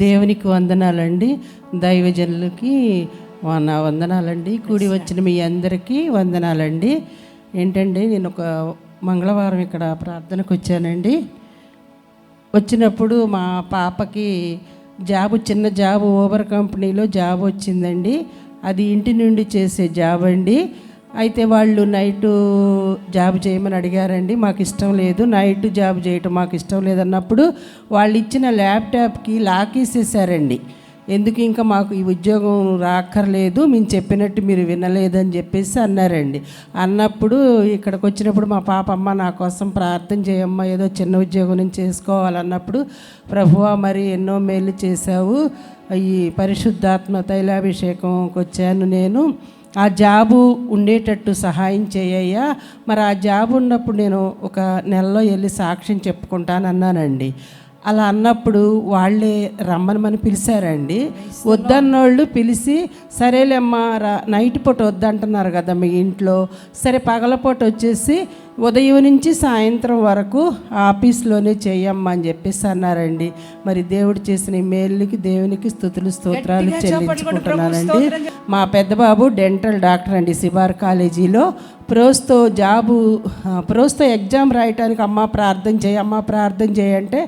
దేవునికి వందనాలండి. దైవజనులకి నా వందనాలండి. కూడి వచ్చిన మీ అందరికీ వందనాలండి. ఏంటండి, నేను ఒక మంగళవారం ఇక్కడ ప్రార్థనకు వచ్చానండి. వచ్చినప్పుడు మా పాపకి చిన్న జాబు ఊబర్ కంపెనీలో జాబ్ వచ్చిందండి. అది ఇంటి నుండి చేసే జాబ్ అండి. అయితే వాళ్ళు నైటు జాబ్ చేయమని అడిగారండి. మాకు ఇష్టం లేదు, నైట్ జాబ్ చేయటం మాకు ఇష్టం లేదన్నప్పుడు వాళ్ళు ఇచ్చిన ల్యాప్టాప్కి లాక్ వేసేసారండి. ఎందుకు ఇంకా మాకు ఈ ఉద్యోగం రాక్కర్లేదు, మేము చెప్పినట్టు మీరు వినలేదని చెప్పేసి అన్నారండి. అన్నప్పుడు ఇక్కడికి వచ్చినప్పుడు మా పాప, అమ్మ నా కోసం ప్రార్థన చేయమ్మా, ఏదో చిన్న ఉద్యోగం నుంచి చేసుకోవాలన్నప్పుడు, ప్రభువా మరి ఎన్నో మేలు చేశావు, ఈ పరిశుద్ధాత్మ తైలాభిషేకంకి వచ్చాను నేను, ఆ జాబు ఉండేటట్టు సహాయం చేయయ్యా, మరి ఆ జాబు ఉన్నప్పుడు నేను ఒక నెలలో వెళ్ళి సాక్ష్యం చెప్పుకుంటానన్నానండి. అలా అన్నప్పుడు వాళ్ళే రమ్మని పిలిచారండి. వద్దన్నోళ్ళు పిలిచి, సరేలేమ్మా నైట్ పూట వద్దంటున్నారు కదా మీ ఇంట్లో, సరే పగలపూట వచ్చేసి ఉదయం నుంచి సాయంత్రం వరకు ఆఫీస్లోనే చెయ్యమ్మా అని చెప్పేసి అన్నారండి. మరి దేవుడు చేసిన మేలుకి దేవునికి స్తుతులు స్తోత్రాలు చెల్లించుకుంటున్నానండి. మా పెద్ద బాబు డెంటల్ డాక్టర్ అండి, సిబార్ కాలేజీలో. ప్రోస్తో ఎగ్జామ్ రాయటానికి అమ్మ ప్రార్థన చేయంటే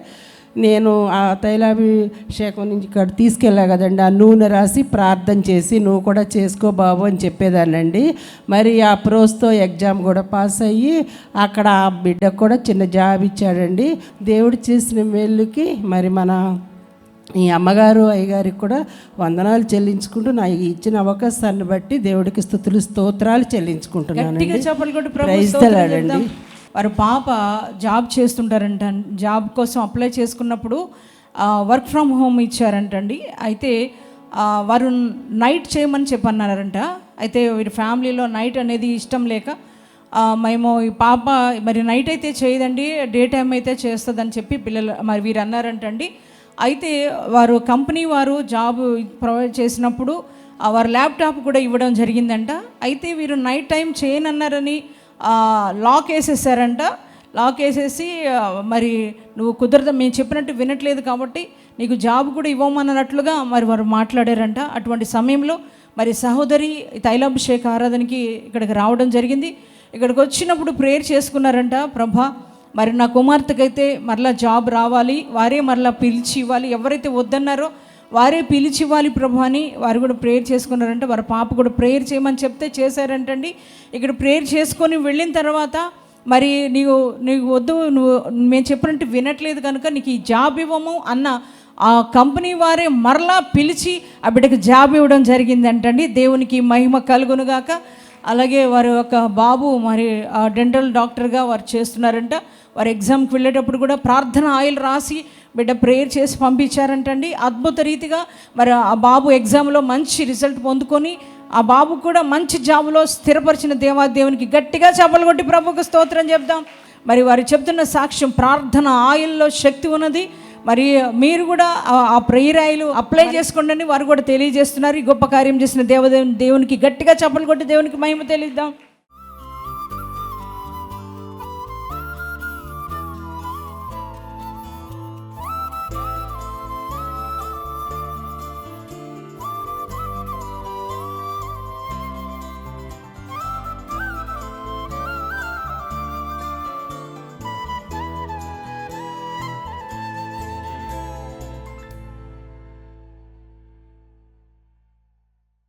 నేను ఆ తైలాభిషేకం నుంచి ఇక్కడ తీసుకెళ్ళా కదండి, ఆ నూనె రాసి ప్రార్థన చేసి నువ్వు కూడా చేసుకో బాబు అని చెప్పేదానండి. మరి ఆ ప్రోస్తో ఎగ్జామ్ కూడా పాస్ అయ్యి అక్కడ ఆ బిడ్డకు కూడా చిన్న జాబ్ ఇచ్చాడండి. దేవుడు చేసిన మేలుకి మరి మన ఈ అమ్మగారు అయ్యగారికి కూడా వందనాలు చెల్లించుకుంటూ నా ఇచ్చిన అవకాశాన్ని బట్టి దేవుడికి స్తుతులు స్తోత్రాలు చెల్లించుకుంటున్నాను. ప్రైజ్ ది లార్డ్ అండి. వారు పాప జాబ్ చేస్తుంటారంట. జాబ్ కోసం అప్లై చేసుకున్నప్పుడు వర్క్ ఫ్రమ్ హోమ్ ఇచ్చారంటండి. అయితే వారు నైట్ చేయమని చెప్పన్నారంట. అయితే వీరి ఫ్యామిలీలో నైట్ అనేది ఇష్టం లేక మేము ఈ పాప మరి నైట్ అయితే చేయదండి, డే టైం అయితే చేస్తుందని చెప్పి పిల్లలు మరి వీరు అన్నారంటండి. అయితే వారు కంపెనీ వారు జాబ్ ప్రొవైడ్ చేసినప్పుడు వారు ల్యాప్టాప్ కూడా ఇవ్వడం జరిగిందంట. అయితే వీరు నైట్ టైం చేయనన్నారని లాక్ వేసేసారంట. లాక్ వేసేసి మరి నువ్వు కుదరదు, మేము చెప్పినట్టు వినట్లేదు కాబట్టి నీకు జాబ్ కూడా ఇవ్వమన్నట్లుగా మరి వారు మాట్లాడారంట. అటువంటి సమయంలో మరి సహోదరి తైలాభిషేక ఆరాధనకి ఇక్కడికి రావడం జరిగింది. ఇక్కడికి వచ్చినప్పుడు ప్రేయర్ చేసుకున్నారంట. ప్రభా మరి నా కుమార్తెకైతే మరలా జాబ్ రావాలి, వారే మరలా పిలిచి ఇవ్వాలి, ఎవరైతే వద్దన్నారో వారే పిలిచి ఇవ్వాలి ప్రభు అని వారు కూడా ప్రేయర్ చేసుకున్నారంటే. వారి పాప కూడా ప్రేయర్ చేయమని చెప్తే చేశారంటండి. ఇక్కడ ప్రేయర్ చేసుకొని వెళ్ళిన తర్వాత మరి నీకు వద్దు, నువ్వు మేము చెప్పినట్టు వినట్లేదు కనుక నీకు ఈ జాబ్ ఇవ్వము అన్న ఆ కంపెనీ వారే మరలా పిలిచి ఆ బిడ్డకు జాబ్ ఇవ్వడం జరిగిందంటండి. దేవునికి మహిమ కలుగునుగాక. అలాగే వారి యొక్క బాబు మరి డెంటల్ డాక్టర్గా వారు చేస్తున్నారంట. వారు ఎగ్జామ్కి వెళ్ళేటప్పుడు కూడా ప్రార్థన ఆయిల్ రాసి బిడ్డ ప్రేయర్ చేసి పంపించారంటండి. అద్భుత రీతిగా మరి ఆ బాబు ఎగ్జామ్లో మంచి రిజల్ట్ పొందుకొని ఆ బాబు కూడా మంచి జాబులో స్థిరపరిచిన దేవునికి గట్టిగా చప్పలు కొట్టి ప్రభువుకు స్తోత్రం చెప్దాం. మరి వారు చెప్తున్న సాక్ష్యం, ప్రార్థన ఆయిల్లో శక్తి ఉన్నది. మరి మీరు కూడా ఆ ప్రేయర్ ఆయిల్ అప్లై చేసుకోండి వారు కూడా తెలియజేస్తున్నారు. ఈ గొప్ప కార్యం చేసిన దేవునికి గట్టిగా చప్పలు కొట్టి దేవునికి మహిమ తెలియద్దాం.